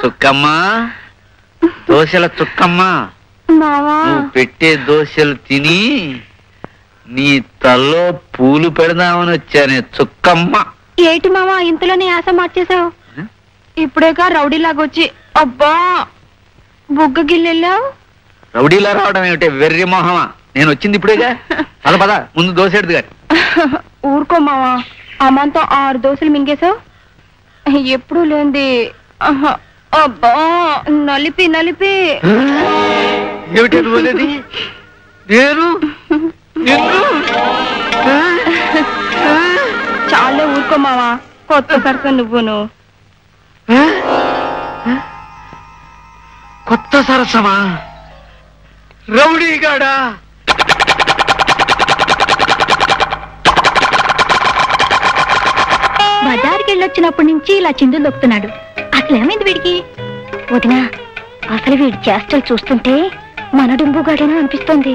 చుక్కమ్మ, దోశల చుక్కమ్మ, నువ్వు పెట్టే దోశలు తిని నీ తల్లో పూలు పెడదామని వచ్చానే చుక్కమ్మ. ఏటి మావా ఇంతలోనే ఆశ మార్చేసావు? ఇప్పుడేగా రౌడీలాగొచ్చి అబ్బా బుగ్గ గిల్లెళ్ళావు. రౌడీలా రావడం ఏమిటే వెర్రి మొహమా? నేను వచ్చింది ఇప్పుడేగా. పద పద, ముందు దోశ ఎడుదు గాని. ఊరుకో మావా, అమ్మంతో 6 దోశలు మింగేశావు. ఎప్పుడు లేంది. అబ్బా నలిపి నలిపి. ఏమిటి పోలేది? నేను చాలా ఊరుకో మావా, కొత్త సరస నువ్వును. కొత్త సరసమా? రౌడీగాడా? బజార్కి వెళ్ళొచ్చినప్పటి నుంచి ఇలా చిందులు దొక్కుతున్నాడు. అసలు ఏమైంది వీడికి? వదినా, అసలు వీడి చేష్టలు చూస్తుంటే మన డుంబుగాడేనా అనిపిస్తుంది.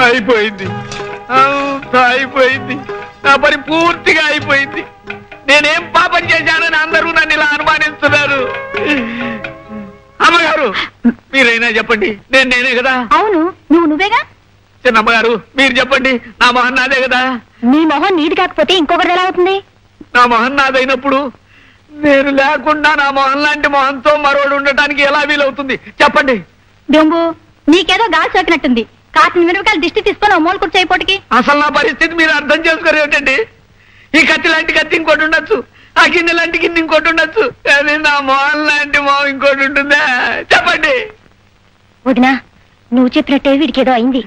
అయిపోయింది, అయిపోయింది, నా పని పూర్తిగా అయిపోయింది. నేనేం పాపం చేశానని అందరూ నన్ను ఇలా అనుమానిస్తున్నారు. అమ్మగారు మీరైనా చెప్పండి, నేనే కదా? అవును, నువ్వేగా. చిన్నమ్మగారు మీరు చెప్పండి, నా మొహం నాదే కదా? నీ మొహం నీది కాకపోతే ఇంకొకటి ఎలా అవుతుంది? నా మొహం నాదైనప్పుడు నేను లేకుండా నా మొహం లాంటి మొహంతో మరోడు ఉండటానికి ఎలా వీలవుతుంది చెప్పండి. డొంబు, నీకేదో గాలి సోకినట్టుంది. కాసిన మిరపకాయలు దిష్టి తీసుకొని మూల కూర్చోయిపోటికి. అసలు నా పరిస్థితి మీరు అర్థం చేసుకోరు ఏమిటండి? ఈ కత్తి లాంటి కత్తి ఇంకోటి ఉండొచ్చు, ఆ గిన్నె లాంటి గిన్నె ఇంకోటి ఉండొచ్చు, కానీ నా మొహం లాంటి మొహం ఇంకోటి ఉంటుందా చెప్పండి. వదినా, నువ్వు చెప్పినట్టే వీడికేదో అయింది.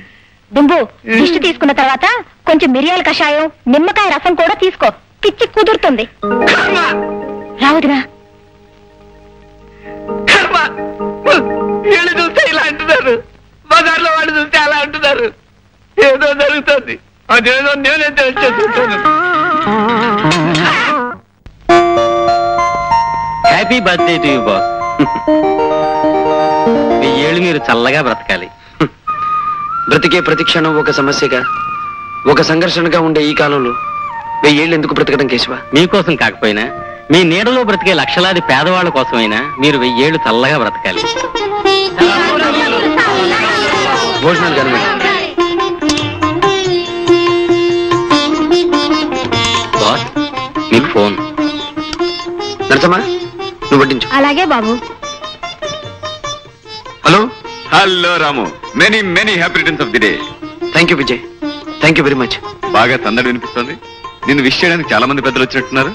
దుంబు, దిష్టి తీసుకున్న తర్వాత కొంచెం మిరియాల కషాయం, నిమ్మకాయ రసం కూడా తీసుకో, పిచ్చి కుదురుతుంది. రావదునా? వీళ్ళు చూస్తే ఇలా అంటున్నారు, బజార్లో వాళ్ళు చూస్తే అలా అంటున్నారు. ఏదో జరుగుతుంది, అదేదో నేనే తెలుసుకుంటాను. Happy birthday to you boss. 1000 ఏళ్ళు మీరు చల్లగా బ్రతకాలి. బ్రతికే ప్రతి క్షణం ఒక సమస్యగా, ఒక సంఘర్షణగా ఉండే ఈ కాలంలో 1000 ఏళ్ళు ఎందుకు బ్రతకడం కేశవ? మీకోసం కాకపోయినా మీ నీడలో బ్రతికే లక్షలాది పేదవాళ్ళ కోసమైనా మీరు 1000 ఏళ్ళు చల్లగా బ్రతకాలి. భోజనాలు కానీ బాస్, మీకు ఫోన్. నరసమ్మా, నువ్వు వడ్డించు. అలాగే బాబు. Hello. Hello Ramu, many many happy returns of the day. Thank you Vijay, thank you very much. బాగా సందడి వినిపిస్తుంది. నిన్ను విష్ చేయడానికి చాలా మంది పెద్దలు వచ్చినట్టున్నారు.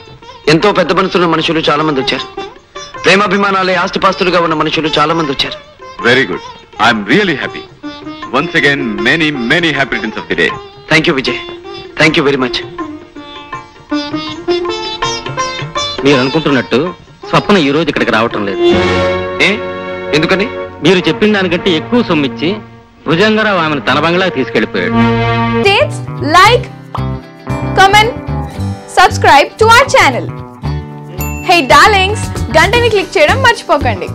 ఎంతో పెద్ద మనసున్న మనుషులు చాలా మంది వచ్చారు. ప్రేమాభిమానాలే ఆస్తిపాస్తులుగా ఉన్న మనుషులు చాలా మంది వచ్చారు. Very good, I'm really happy. Once again many many happy returns of the day. Thank you Vijay, thank you very much. మీరు అనుకుంటున్నట్టు స్వప్న ఈ రోజు ఇక్కడికి రావటం లేదు. ఎందుకని? మీరు చెప్పిన దానికంటే ఎక్కువ సొమ్మిచ్చి భుజంగరావు ఆమెను తన బంగ్లాకి తీసుకెళ్లిపోయాడు. Like, comment, subscribe to our channel. Hey darlings, గంటని క్లిక్ చేయడం మర్చిపోకండి.